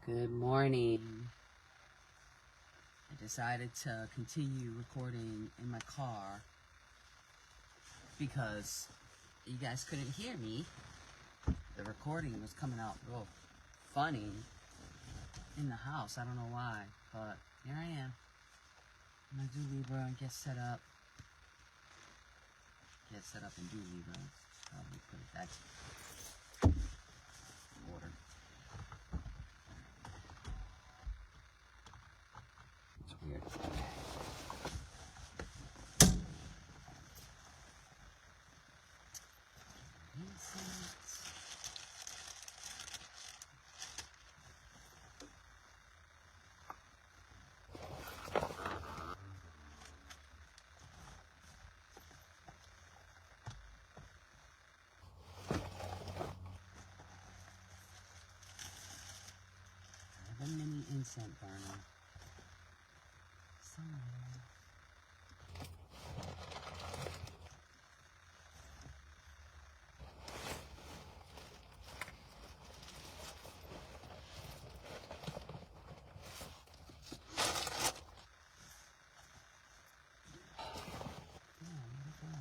Good morning. I decided to continue recording in my car because you guys couldn't hear me. The recording was coming out real funny in the house. I don't know why, but here I am. I'm gonna do Libra and get set up. Get set up and do Libra. Probably put it back in order. It's weird. A mini incense burner somewhere. Yeah, where'd it go?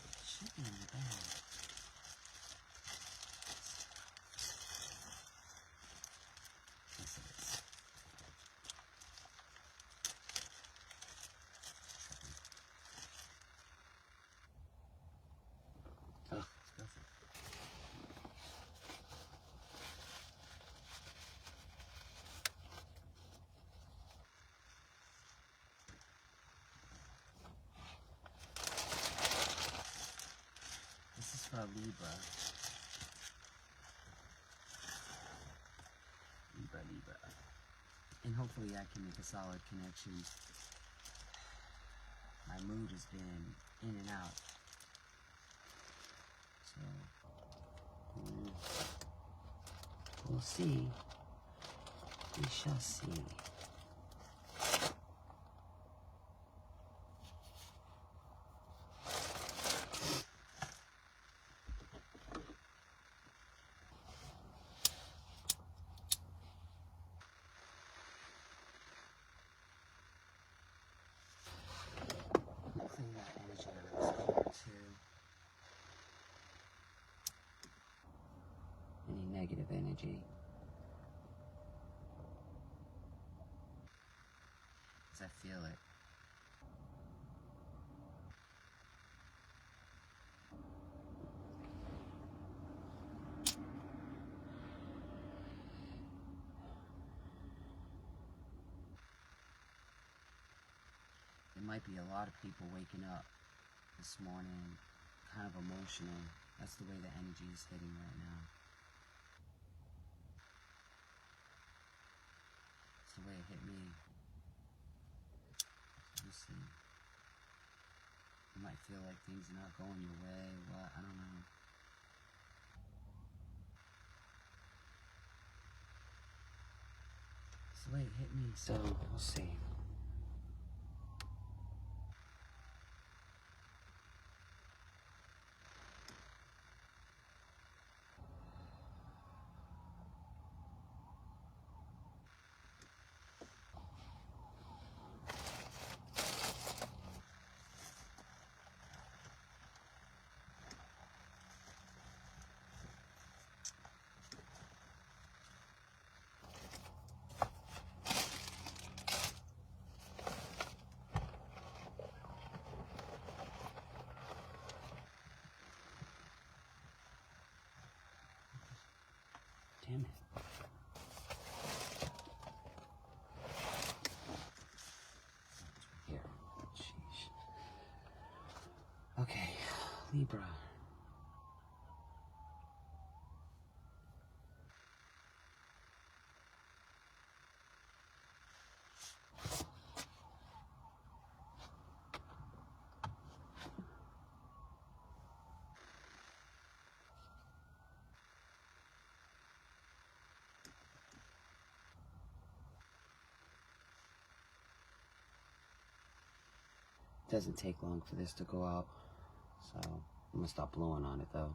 It should be in the bag. This is for Libra. Libra. And hopefully I can make a solid connection. My mood has been in and out. So, we'll see. We shall see. Clean that energy out of this here too. Any negative energy. Because I feel it. There might be a lot of people waking up this morning, kind of emotional. That's the way the energy is hitting right now. It's the way it hit me. We'll see. You might feel like things are not going your way, what, I don't know. It's the way it hit me, so we'll see. Damn it. Here. Sheesh. Okay, Libra. Doesn't take long for this to go out, so I'm gonna stop blowing on it though.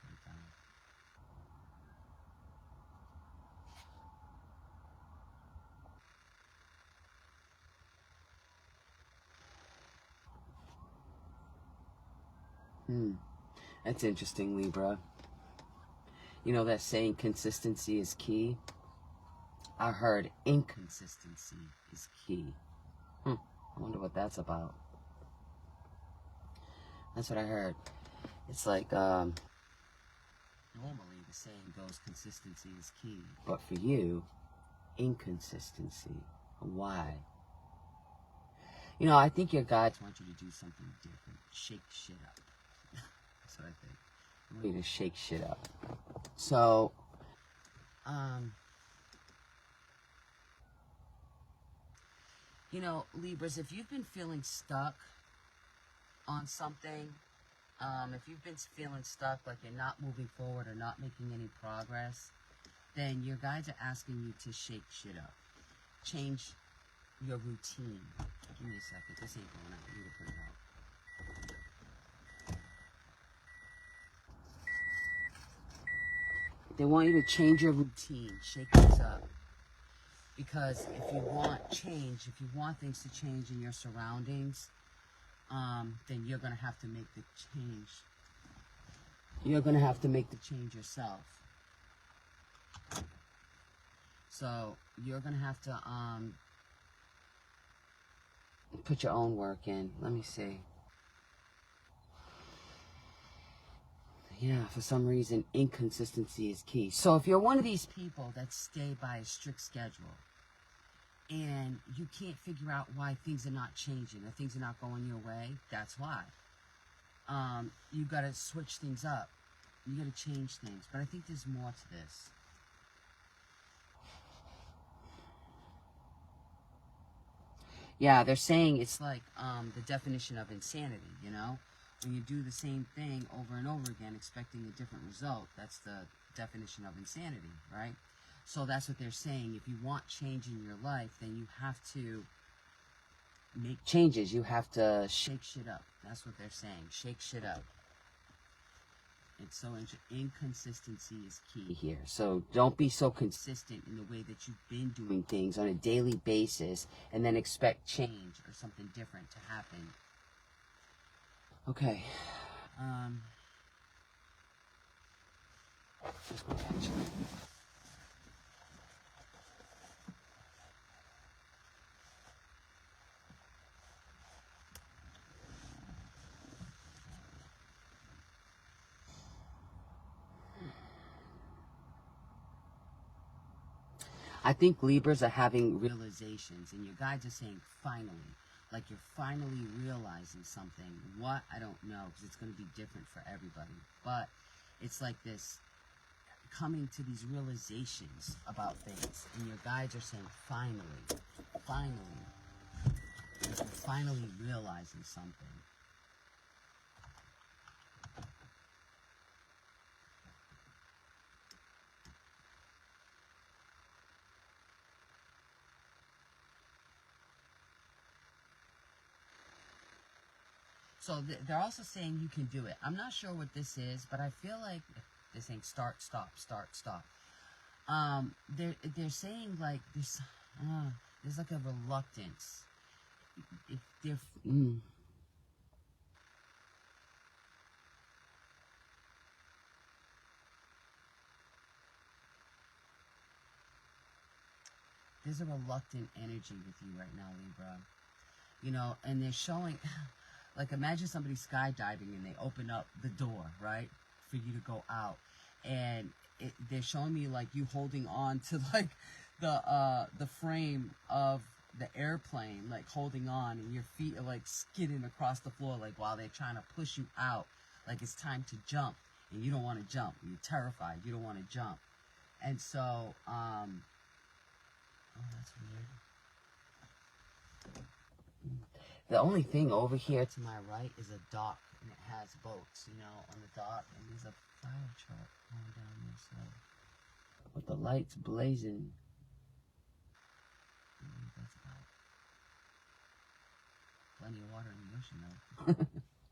put it down. That's interesting, Libra. You know that saying, consistency is key? I heard inconsistency is key. I wonder what that's about. That's what I heard. It's like, normally the saying goes, consistency is key. But for you, inconsistency. Why? You know, I think your guides want you to do something different. Shake shit up. That's what I think. I want you to shake shit up. So, you know, Libras, if you've been feeling stuck on something, if you've been feeling stuck, like you're not moving forward or not making any progress, then your guides are asking you to shake shit up. Change your routine. Give me a second. This ain't going out. I need to put it out. They want you to change your routine. Shake this up. Because if you want change, if you want things to change in your surroundings, then you're going to have to make the change. You're going to have to make the change yourself. So you're going to have to put your own work in. Let me see. Yeah, for some reason, inconsistency is key. So if you're one of these people that stay by a strict schedule, and you can't figure out why things are not changing or things are not going your way, that's why. You got to switch things up. You got to change things. But I think there's more to this. Yeah, they're saying it's like the definition of insanity, you know? When you do the same thing over and over again expecting a different result, that's the definition of insanity, right? So that's what they're saying. If you want change in your life, then you have to make changes. You have to shake shit up. That's what they're saying. Shake shit up. It's so inconsistency is key here. So don't be so consistent in the way that you've been doing things on a daily basis and then expect change or something different to happen. Okay. I think Libras are having realizations, and your guides are saying finally. Like you're finally realizing something. What? I don't know, because it's going to be different for everybody. But it's like this, coming to these realizations about things. And your guides are saying finally. Finally. Like you're finally realizing something. So they're also saying you can do it. I'm not sure what this is, but I feel like they're saying start, stop, start, stop. They're saying like there's like a reluctance. If they're there's a reluctant energy with you right now, Libra. You know, and they're showing. Like, imagine somebody skydiving and they open up the door, right, for you to go out. And they're showing me, like, you holding on to, like, the frame of the airplane, like, holding on. And your feet are, like, skidding across the floor, like, while they're trying to push you out. Like, it's time to jump. And you don't want to jump. You're terrified. You don't want to jump. And so, oh, that's weird. The only thing over here to my right is a dock, and it has boats, you know, on the dock, and there's a fire truck going down there, so, with the lights blazing. I don't know what that's about. Plenty of water in the ocean, though.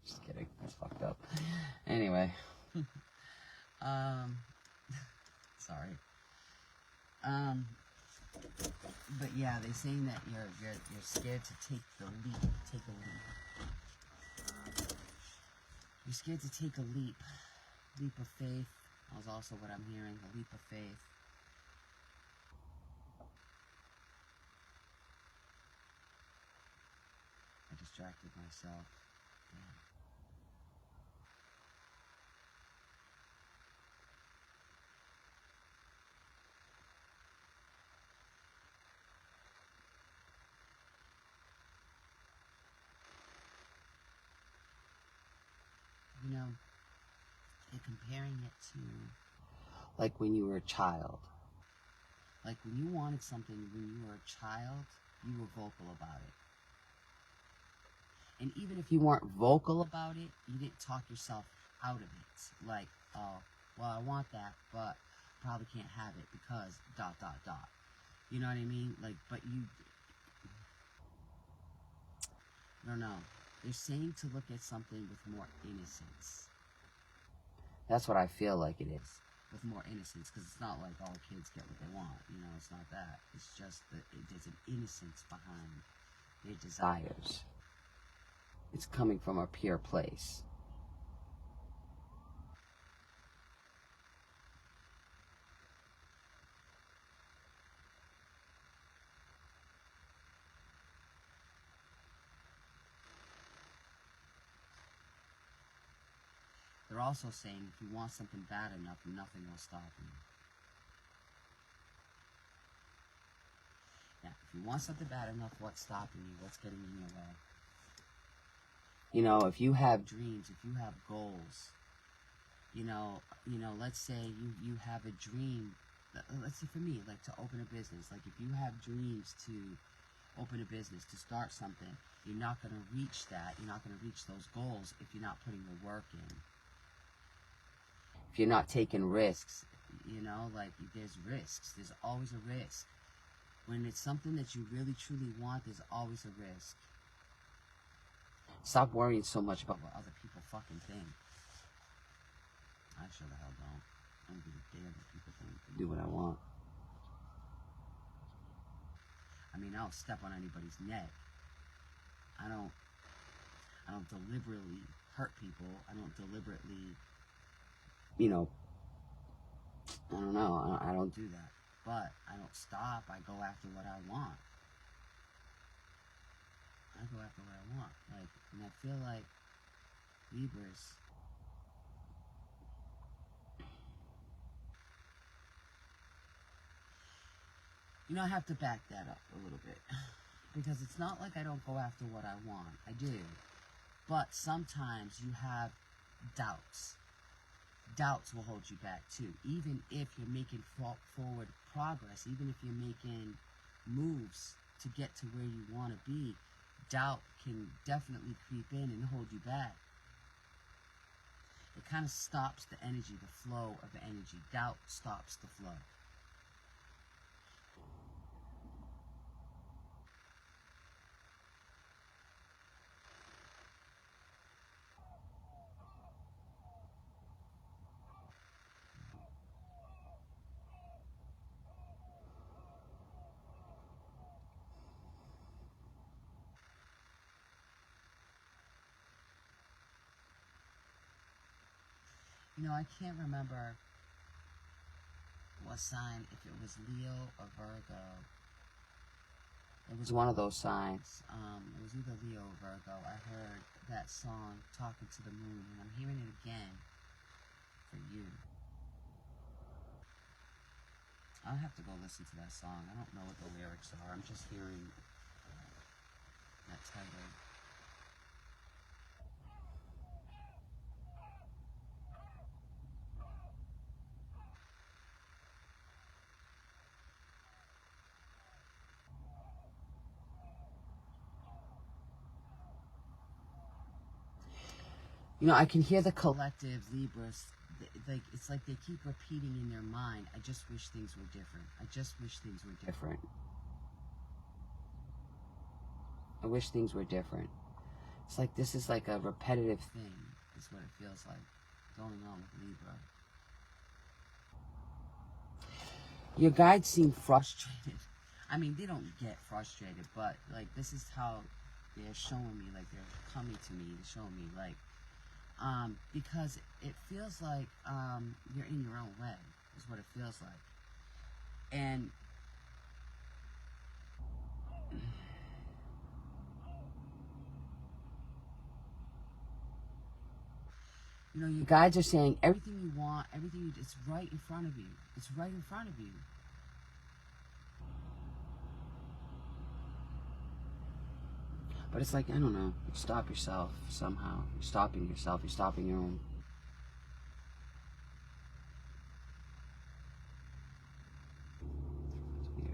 Just kidding, that's fucked up. Anyway. Sorry. But yeah, they're saying that you're scared to take the leap. Take a leap. You're scared to take a leap. Leap of faith. That was also what I'm hearing. A leap of faith. I distracted myself. Damn. You know, you're comparing it to like when you were a child. Like when you wanted something when you were a child, you were vocal about it. And even if you weren't vocal about it, you didn't talk yourself out of it. Like, oh, well, I want that, but probably can't have it because ... You know what I mean? Like, but you... I don't know. They're saying to look at something with more innocence. That's what I feel like it is. With more innocence. Because it's not like all kids get what they want. You know, it's not that. It's just that there's an innocence behind their desires. It's coming from a pure place. They're also saying if you want something bad enough, nothing will stop you. Now, if you want something bad enough, what's stopping you? What's getting in your way? You know, if you have dreams, if you have goals, you know, let's say you have a dream, let's say for me, like to open a business, like if you have dreams to open a business, to start something, you're not going to reach that, you're not going to reach those goals if you're not putting the work in. If you're not taking risks, you know, like there's risks, there's always a risk. When it's something that you really truly want, there's always a risk. Stop worrying so much about what other people fucking think. I sure the hell don't. I don't give a damn what people think. I do what I want. I mean, I don't step on anybody's neck. I don't deliberately hurt people. I don't deliberately, you know, I don't know. I don't do that. But I don't stop. I go after what I want. I go after what I want. Like, and I feel like Libras, you know, I have to back that up a little bit. Because it's not like I don't go after what I want. I do. But sometimes you have doubts. Doubts will hold you back too. Even if you're making forward progress, even if you're making moves to get to where you want to be, doubt can definitely creep in and hold you back. It kind of stops the energy, the flow of the energy. Doubt stops the flow. You know, I can't remember what sign, if it was Leo or Virgo. It was one of those signs. It was either Leo or Virgo. I heard that song, Talking to the Moon, and I'm hearing it again for you. I'll have to go listen to that song. I don't know what the lyrics are. I'm just hearing that title. You know, I can hear the collective Libras. Like, it's like they keep repeating in their mind, I just wish things were different. I just wish things were different. I wish things were different. It's like this is like a repetitive thing, is what it feels like going on with Libra. Your guides seem frustrated. I mean, they don't get frustrated, but, like, this is how they're showing me, like, they're coming to me to show me, like, because it feels like, you're in your own way, is what it feels like. And, you know, your guides are saying everything you want, everything, it's right in front of you. It's right in front of you. But it's like, I don't know, you stop yourself somehow. You're stopping yourself, you're stopping your own. It's weird.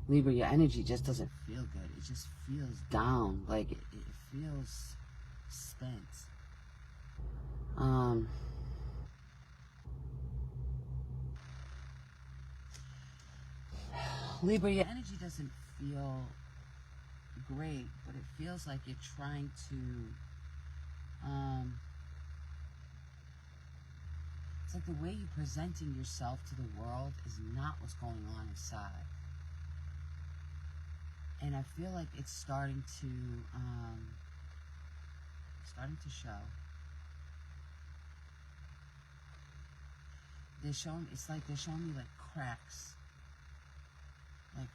Libra, your energy just doesn't feel good. It just feels down. Like, it feels spent. Libra, your energy doesn't feel great, but it feels like you're trying to, it's like the way you're presenting yourself to the world is not what's going on inside. And I feel like it's starting to show. They're showing, it's like they're showing me like cracks. Like,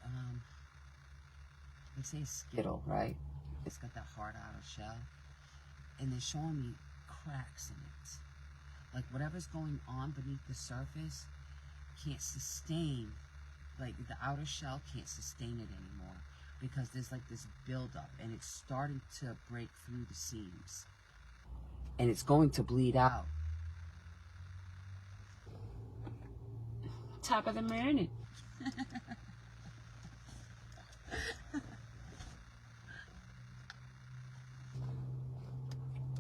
they say Skittle, right? It's got that hard outer shell. And they're showing me cracks in it. Like whatever's going on beneath the surface can't sustain, like the outer shell can't sustain it anymore. Because there's like this buildup and it's starting to break through the seams. And it's going to bleed out. Top of the morning.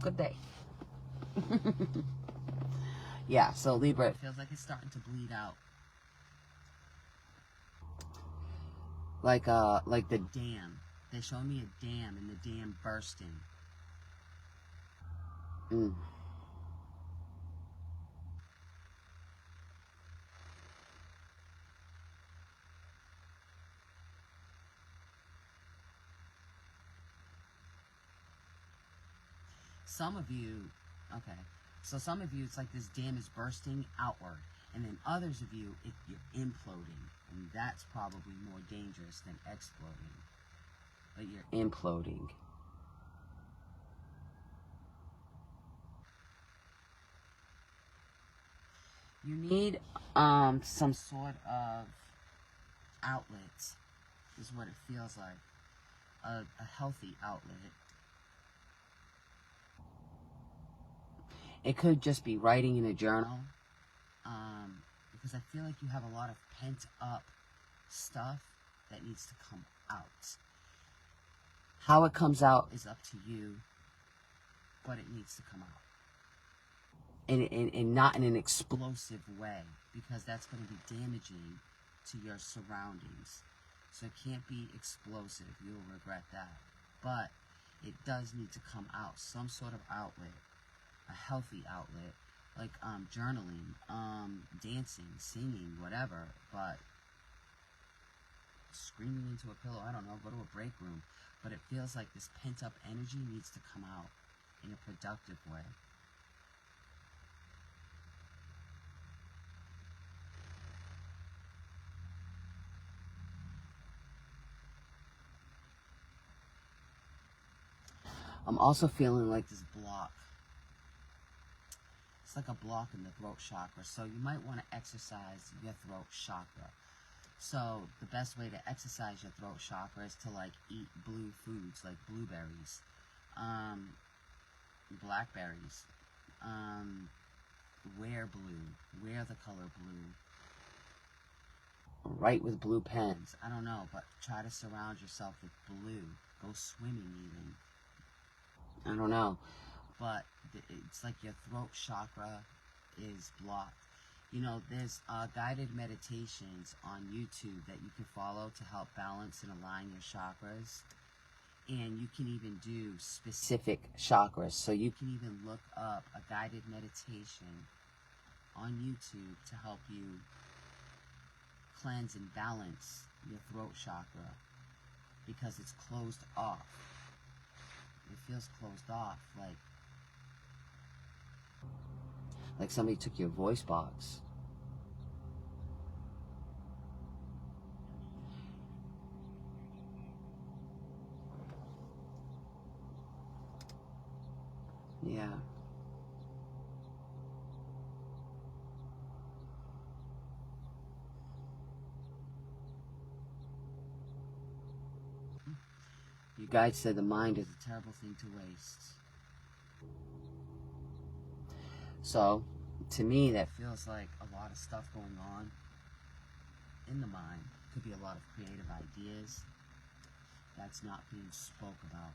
Good day. Yeah, so Libra, it feels like it's starting to bleed out. Like the dam. They showed me a dam and the dam bursting. Some of you, okay, so some of you, it's like this dam is bursting outward. And then others of you, you're imploding. And that's probably more dangerous than exploding. But you're imploding. You need some sort of outlet, is what it feels like. A healthy outlet. It could just be writing in a journal. Because I feel like you have a lot of pent up stuff that needs to come out. How it comes out is up to you, but it needs to come out. And not in an explosive way, because that's going to be damaging to your surroundings. So it can't be explosive. You'll regret that. But it does need to come out. Some sort of outlet. A healthy outlet. Like journaling, dancing, singing, whatever. But screaming into a pillow, I don't know, go to a break room. But it feels like this pent up energy needs to come out in a productive way. I'm also feeling like this block. It's like a block in the throat chakra. So you might want to exercise your throat chakra. So the best way to exercise your throat chakra is to like eat blue foods like blueberries, blackberries, wear blue, wear the color blue. Write with blue pens. I don't know, but try to surround yourself with blue. Go swimming even. I don't know, but it's like your throat chakra is blocked. You know, there's guided meditations on YouTube that you can follow to help balance and align your chakras. And you can even do specific chakras. So you can even look up a guided meditation on YouTube to help you cleanse and balance your throat chakra, because it's closed off. It feels closed off, like somebody took your voice box. Yeah. Your guide said the mind is a terrible thing to waste. So, to me, that feels like a lot of stuff going on in the mind. Could be a lot of creative ideas that's not being spoke about.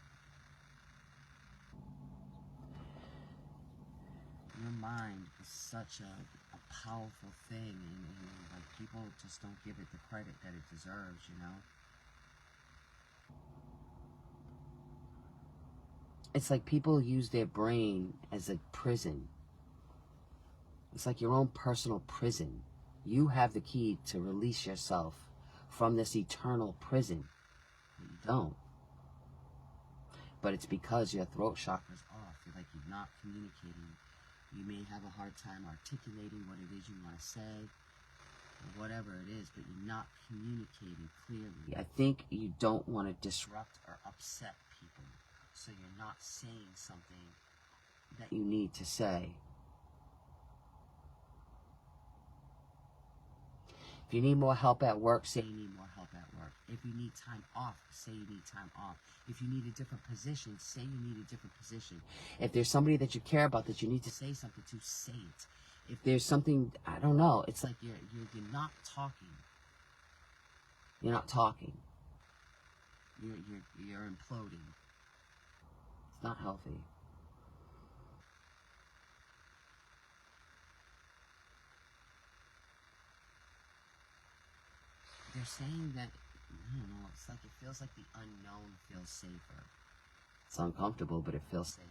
Your mind is such a powerful thing, and like, people just don't give it the credit that it deserves, you know? It's like people use their brain as a prison. It's like your own personal prison. You have the key to release yourself from this eternal prison. But you don't. But it's because your throat chakra's off. You're like, you're not communicating. You may have a hard time articulating what it is you want to say, or whatever it is, but you're not communicating clearly. I think you don't want to disrupt or upset people, so you're not saying something that you need to say. If you need more help at work, say you need more help at work. If you need time off, say you need time off. If you need a different position, say you need a different position. If there's somebody that you care about that you need to say something to, say it. If there's something, I don't know, it's like you're not talking. You're not talking. You're imploding. It's not healthy. They're saying that, I don't know, it's like it feels like the unknown feels safer. It's uncomfortable, but it feels safer.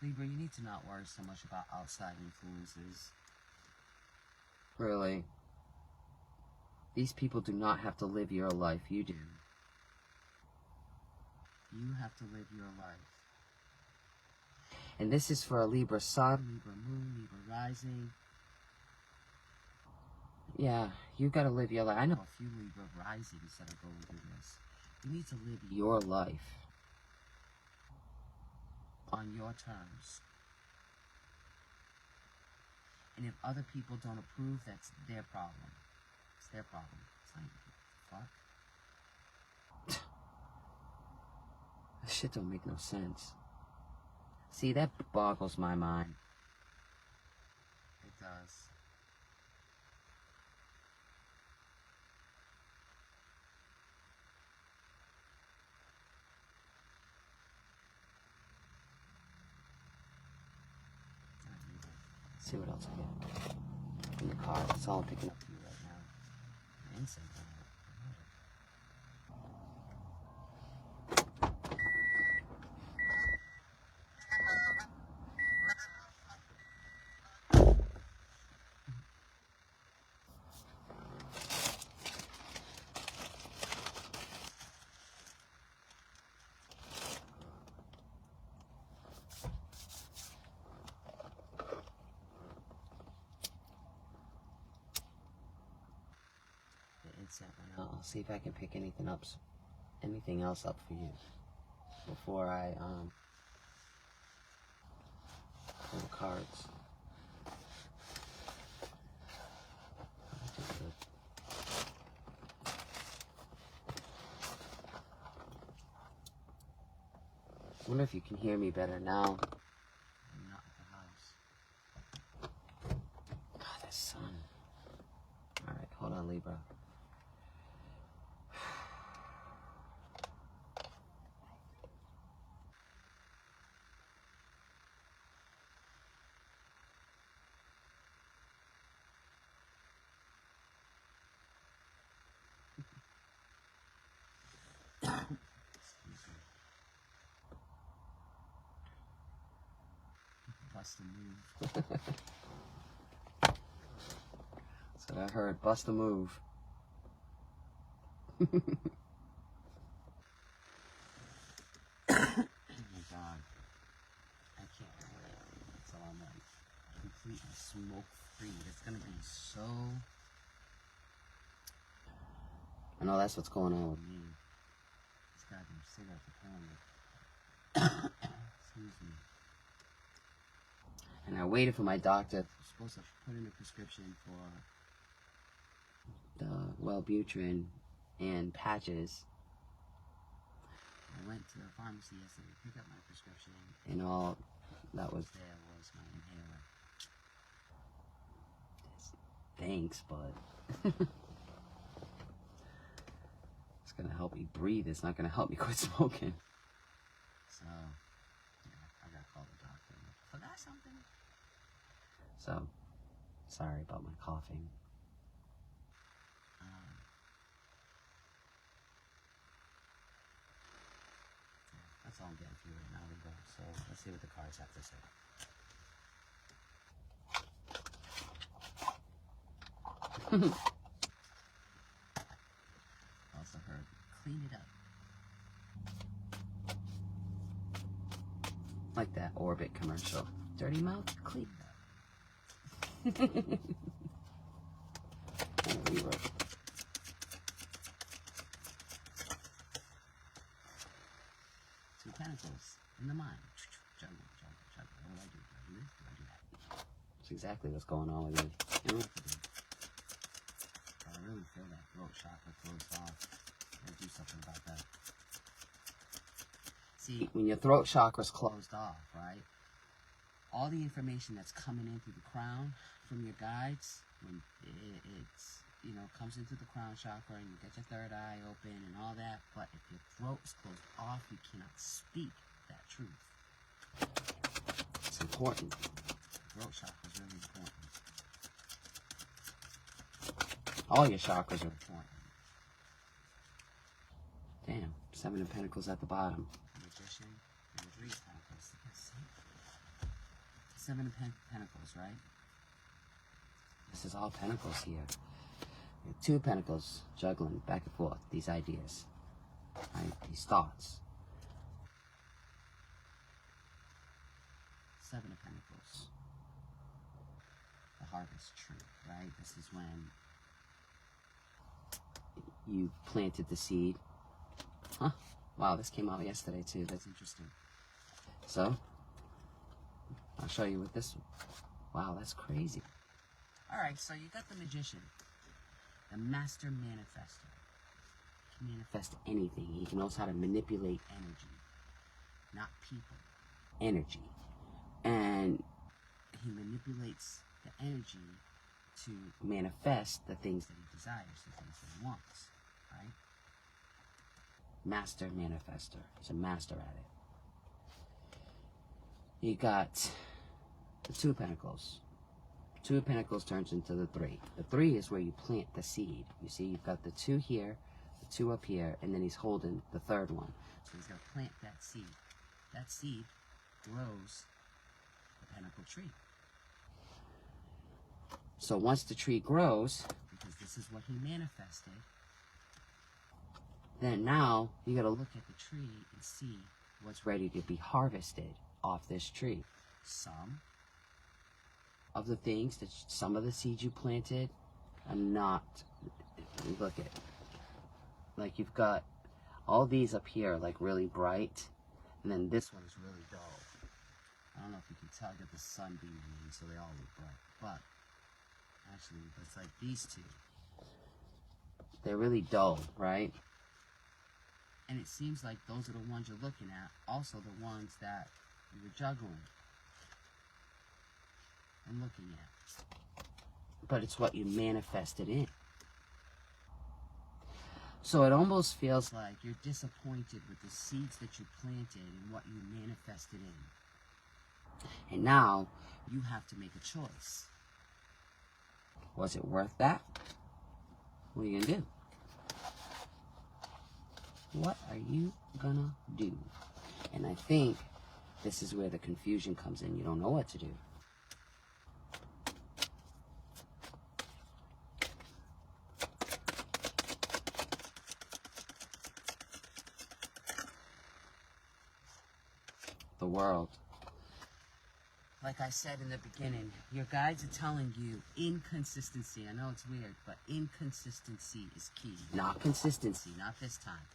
Libra, you need to not worry so much about outside influences. Really. These people do not have to live your life. You do. You have to live your life. And this is for a Libra Sun, Libra Moon, Libra Rising. Yeah, you gotta live your life. I know a few Libra Risings that are going through this. You need to live your life on your terms. And if other people don't approve, that's their problem. It's their problem. It's like, fuck. This shit don't make no sense. See, that boggles my mind. It does. Let's see what else I get in the card. That's all I'm picking up for you right now. Insane. I'll see if I can pick anything else up for you before I pull the cards. I wonder if you can hear me better now. I'm not at the house. this. Alright, hold on, Libra. Bust a move. That's what I heard. Bust a move. Oh my god. I can't wait until I'm like completely smoke free. It's gonna be so. I know that's what's going on with me. This goddamn cigarette are killing me. Excuse me. And I waited for my doctor. I was supposed to put in a prescription for the Wellbutrin and patches. I went to the pharmacy yesterday to pick up my prescription, and all that was there was my inhaler. Thanks, bud. It's gonna help me breathe. It's not gonna help me quit smoking. So, yeah, I gotta call the doctor. Forgot something. So, sorry about my coughing. That's all I'm getting through right now, Libra. So, let's see what the cards have to say. Also heard, clean it up. Like that Orbit commercial. Dirty mouth, clean it up. And we wrote. Two Pentacles in the mind. Juggle. What do I do? Do I do this? Do I do that? That's exactly what's going on with me. You know what to do. But I really feel that throat chakra closed off. I gotta do something about that. See, when your throat chakra's closed off, right? All the information that's coming in through the crown from your guides, when it's, you know, comes into the crown chakra and you get your third eye open and all that, but if your throat is closed off, you cannot speak that truth. It's important. Throat chakra is really important. All your chakras are important. Damn, 7 of Pentacles at the bottom. Magician and the 3 of Pentacles. Yes. 7 of Pentacles, right? This is all Pentacles here. 2 of Pentacles juggling back and forth these ideas, right? These thoughts. 7 of Pentacles. The harvest tree, right? This is when you planted the seed. Huh? Wow, this came out yesterday too. That's interesting. So, I'll show you with this one. Wow, that's crazy. Alright, so you got the Magician. The Master Manifestor. He can manifest anything. He knows how to manipulate energy. Not people. Energy. And he manipulates the energy to manifest the things that he desires, the things that he wants. Right? Master Manifestor. He's a master at it. You got the 2 of Pentacles. 2 of Pentacles turns into the 3. The 3 is where you plant the seed. You see, you've got the 2 here, the 2 up here, and then he's holding the 3rd one. So he's going to plant that seed. That seed grows the Pentacle tree. So once the tree grows, because this is what he manifested, then now you got to look at the tree and see what's ready to be harvested off this tree. Some of the things that some of the seeds you planted are not. Look at, like, you've got all these up here like really bright, and then this one is really dull. I don't know if you can tell. I got the sun beaming in, so they all look bright. But actually, it's like these two. They're really dull, right? And it seems like those are the ones you're looking at. Also the ones that you were juggling and looking at. but it's what you manifested in. So it almost feels like you're disappointed with the seeds that you planted and what you manifested in. And now you have to make a choice. Was it worth that? What are you gonna do? What are you gonna do? And I think this is where the confusion comes in. You don't know what to do. The world. Like I said in the beginning, your guides are telling you inconsistency. I know it's weird, but inconsistency is key. Not consistency, not this time.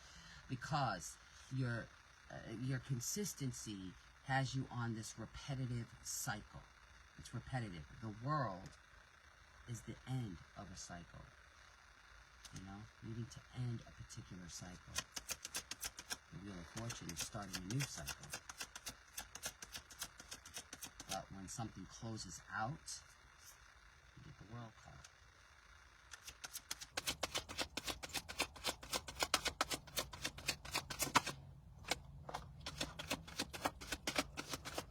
Because your consistency has you on this repetitive cycle. It's repetitive. The world is the end of a cycle. You know, you need to end a particular cycle. The Wheel of Fortune is starting a new cycle. But when something closes out, you get the World card.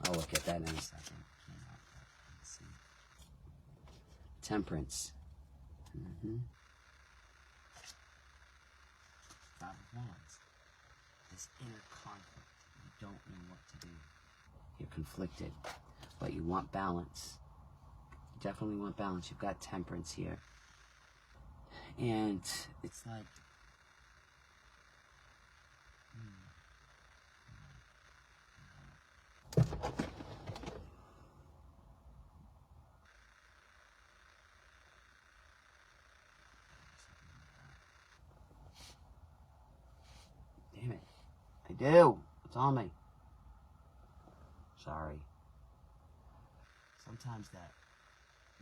I'll look at that in a second. Let's see. Temperance. Five of Wands. This inner conflict. You don't know what to do. You're conflicted, but you want balance. You definitely want balance. You've got Temperance here. And it's like... Damn it. I do. It's on me. Sorry. Sometimes that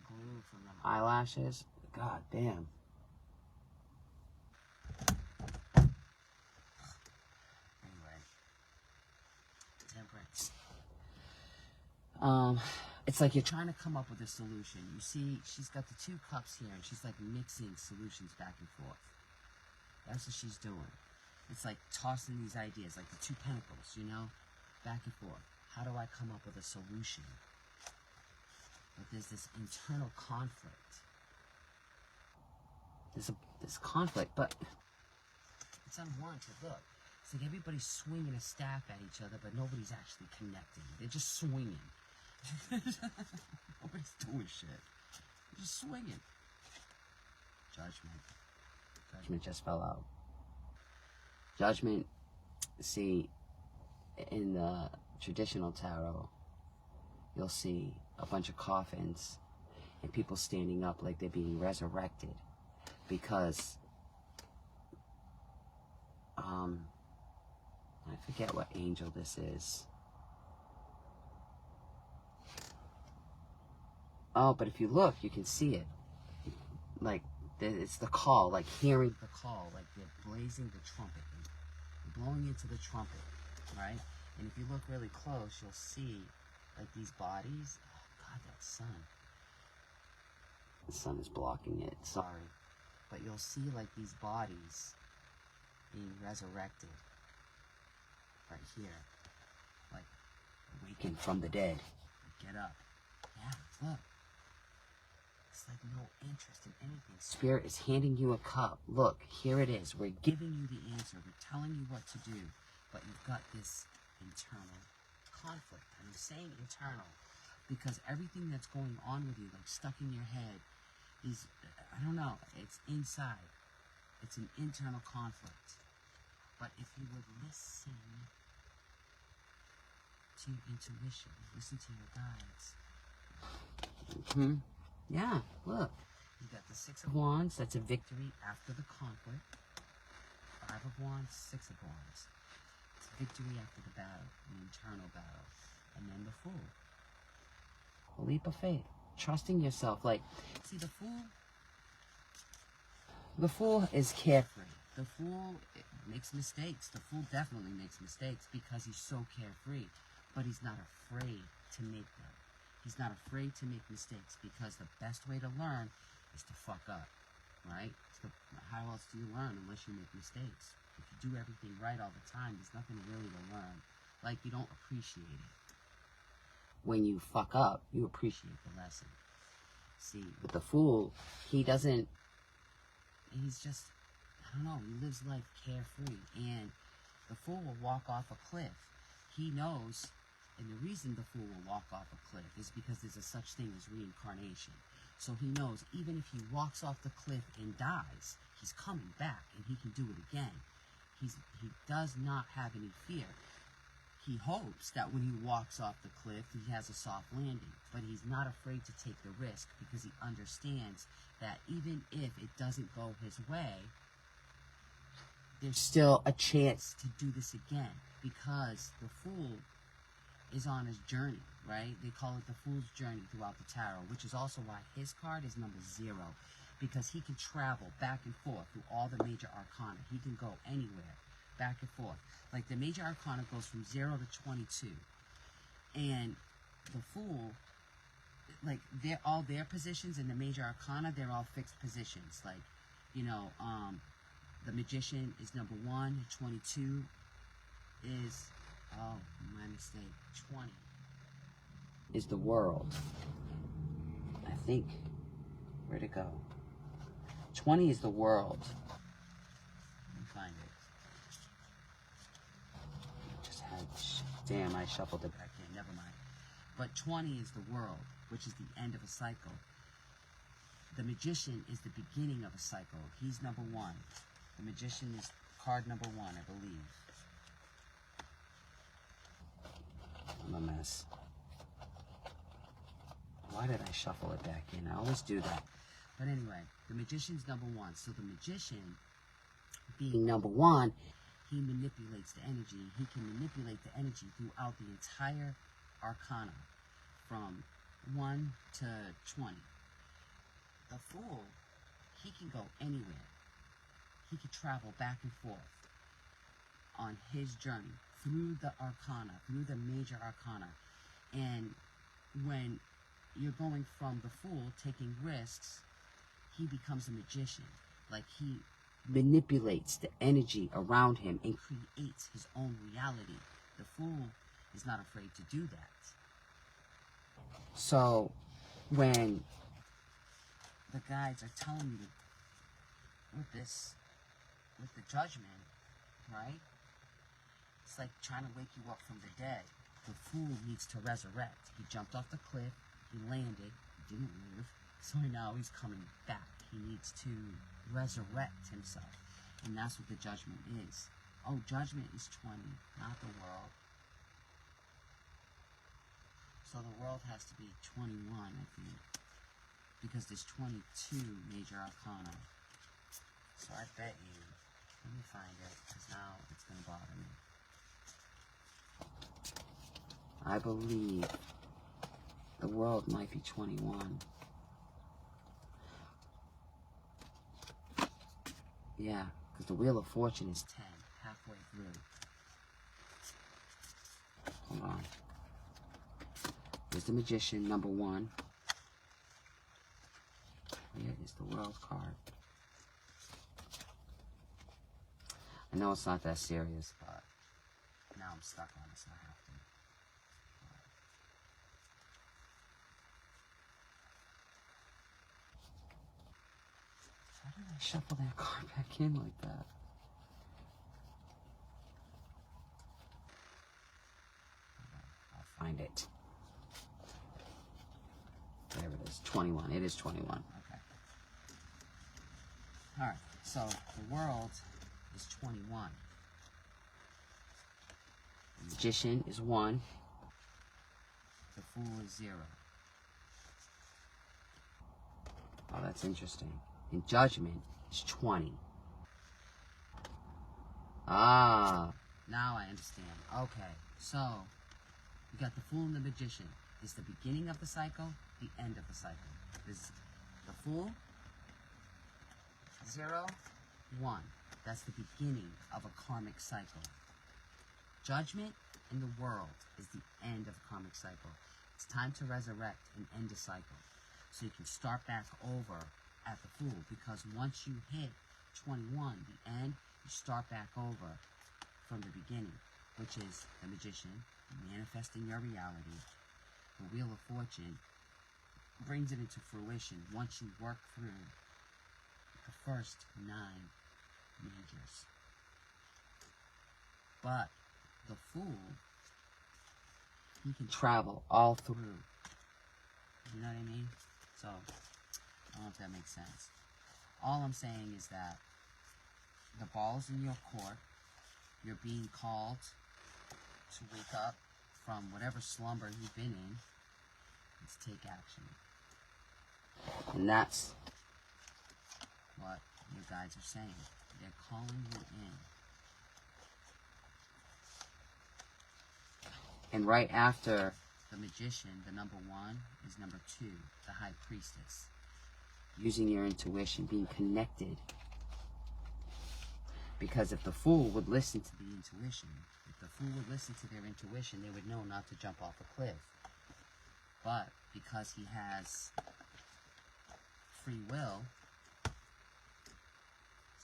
glue from them eyelashes, god damn. Anyway. Temperance. It's like you're trying to come up with a solution. You see, she's got the 2 cups here, and she's like mixing solutions back and forth. That's what she's doing. It's like tossing these ideas, like the 2 pentacles, you know, back and forth. How do I come up with a solution? But there's this internal conflict. There's this conflict, but it's unwarranted. Look, it's like everybody's swinging a staff at each other, but nobody's actually connecting. They're just swinging. Nobody's doing shit. They're just swinging. Judgment. Judgment just fell out. Judgment, see, in the traditional tarot, you'll see a bunch of coffins and people standing up like they're being resurrected because I forget what angel this is. Oh, but if you look, you can see it. Like, it's the call, like hearing the call, like they're blazing the trumpet, blowing into the trumpet, right? And if you look really close, you'll see, like, these bodies. Oh, God, that sun. The sun is blocking it, sorry. But you'll see, like, these bodies being resurrected right here. Like, awakened from the dead. Get up. Yeah, look. It's like no interest in anything. Spirit is handing you a cup. Look, here it is. We're giving you the answer. We're telling you what to do. But you've got this internal conflict. And I'm saying internal because everything that's going on with you, like stuck in your head, is, I don't know, it's inside. It's an internal conflict. But if you would listen to your intuition, listen to your guides. Yeah, look. You got the 6 of Wands. That's a victory after the conflict. 5 of Wands, 6 of Wands. It's a victory after the battle, the internal battle. And then the Fool. A leap of faith. Trusting yourself. Like, see, the Fool is carefree. The Fool makes mistakes. The Fool definitely makes mistakes because he's so carefree. But he's not afraid to make them. He's not afraid to make mistakes, because the best way to learn is to fuck up, right? How else do you learn unless you make mistakes? If you do everything right all the time, there's nothing really to learn. Like, you don't appreciate it. When you fuck up, you appreciate the lesson. See, with the Fool, he's just, I don't know, he lives life carefree. And the Fool will walk off a cliff. He knows, and the reason the Fool will walk off a cliff is because there's a such thing as reincarnation. So he knows even if he walks off the cliff and dies, he's coming back and he can do it again. He does not have any fear. He hopes that when he walks off the cliff, he has a soft landing. But he's not afraid to take the risk, because he understands that even if it doesn't go his way, there's still a chance to do this again, because the Fool is on his journey, right? They call it the Fool's journey throughout the tarot, which is also why his card is number 0, because he can travel back and forth through all the major arcana. He can go anywhere, back and forth. Like, the major arcana goes from 0 to 22, and the Fool, like, all their positions in the major arcana, they're all fixed positions. Like, you know, the Magician is number 1, 22 is, oh, my mistake, 20 is the World. I think, where'd it go? 20 is the World. Let me find it. Damn, I shuffled it back in, never mind. But 20 is the World, which is the end of a cycle. The Magician is the beginning of a cycle. He's number 1. The Magician is card number 1, I believe. I'm a mess. Why did I shuffle it back in? I always do that. But anyway, the Magician's number 1. So the Magician, being number 1, he manipulates the energy. He can manipulate the energy throughout the entire arcana, from 1 to 20. The Fool, he can go anywhere. He can travel back and forth on his journey through the arcana, through the major arcana. And when you're going from the Fool, taking risks, he becomes a magician. Like, he manipulates the energy around him and creates his own reality. The Fool is not afraid to do that. So, when the guides are telling you with the Judgment, right? It's like trying to wake you up from the dead. The Fool needs to resurrect. He jumped off the cliff, he landed, he didn't live, so now he's coming back. He needs to resurrect himself. And that's what the Judgment is. Oh, Judgment is 20, not the World. So the World has to be 21, I think. Because there's 22 major arcana. So I bet you, let me find it, because now it's going to bother me. I believe the World might be 21. Yeah, because the Wheel of Fortune is 10, halfway through. Hold on. Here's the Magician, number 1. Here is the World card. I know it's not that serious, but now I'm stuck on it, so I have to. How did I shuffle that card back in like that? I'll find it. There it is, 21. It is 21. Okay. Alright, so the World is 21. The Magician is 1. The Fool is 0. Oh, that's interesting. And Judgment is 20. Ah, now I understand. Okay, so you got the Fool and the Magician. It's the beginning of the cycle, the end of the cycle. There's the Fool, 0, 1. That's the beginning of a karmic cycle. Judgment in the World is the end of a karmic cycle. It's time to resurrect and end a cycle. So you can start back over at the Fool, because once you hit 21, the end, you start back over from the beginning, which is the Magician, manifesting your reality. The Wheel of Fortune brings it into fruition once you work through the first 9 majors. But the Fool, he can travel all through. You know what I mean? So, I don't know if that makes sense. All I'm saying is that the ball's in your court. You're being called to wake up from whatever slumber you've been in. Let's take action. And that's what your guides are saying. They're calling you in. And right after the Magician, the number 1 is number 2, the High Priestess. Using your intuition, being connected. Because if the Fool would listen to the intuition, if the Fool would listen to their intuition, they would know not to jump off a cliff. But because he has free will,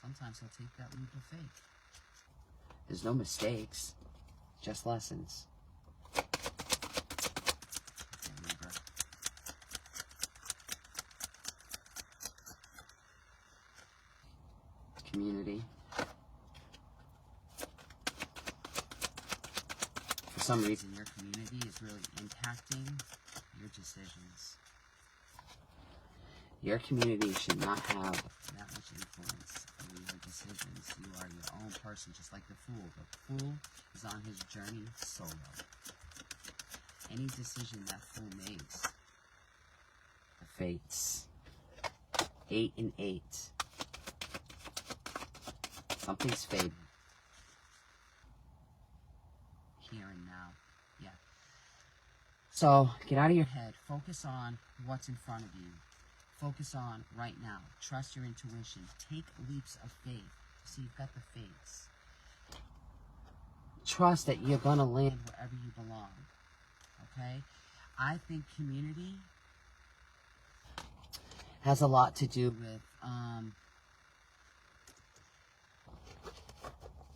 sometimes he'll take that leap of faith. There's no mistakes, just lessons. Okay, Libra. Community. For some reason, your community is really impacting your decisions. Your community should not have that much influence over your decisions. You are your own person, just like the Fool. The Fool is on his journey solo. Any decision that Fool makes, the Fates. 8 and 8. Something's fading. Here and now. Yeah. So, get out of your head. Focus on what's in front of you. Focus on right now. Trust your intuition. Take leaps of faith. So you've got the fates. Trust that you're going to land wherever you belong. Okay? I think community has a lot to do with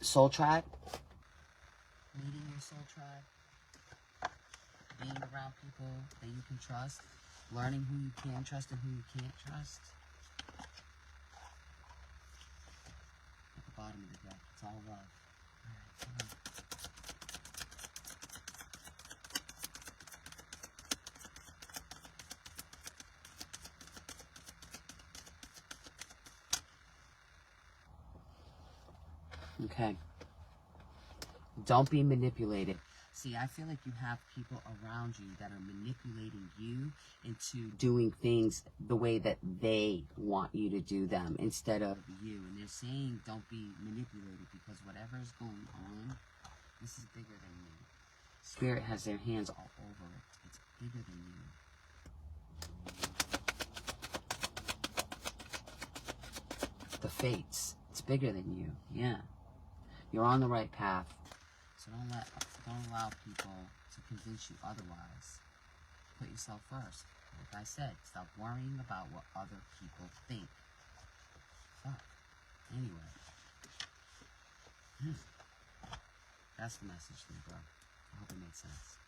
soul tribe. Meeting your soul tribe. Being around people that you can trust. Learning who you can trust and who you can't trust. At the bottom of the deck, it's all love. Alright, come on. Okay. Don't be manipulated. See, I feel like you have people around you that are manipulating you into doing things the way that they want you to do them instead of you. And they're saying don't be manipulated because whatever is going on, this is bigger than you. Spirit has their hands all over it. It's bigger than you. The fates. It's bigger than you. Yeah. You're on the right path. So don't allow people to convince you otherwise. Put yourself first. Like I said, stop worrying about what other people think. Fuck. Anyway. That's the message, Libra. I hope it made sense.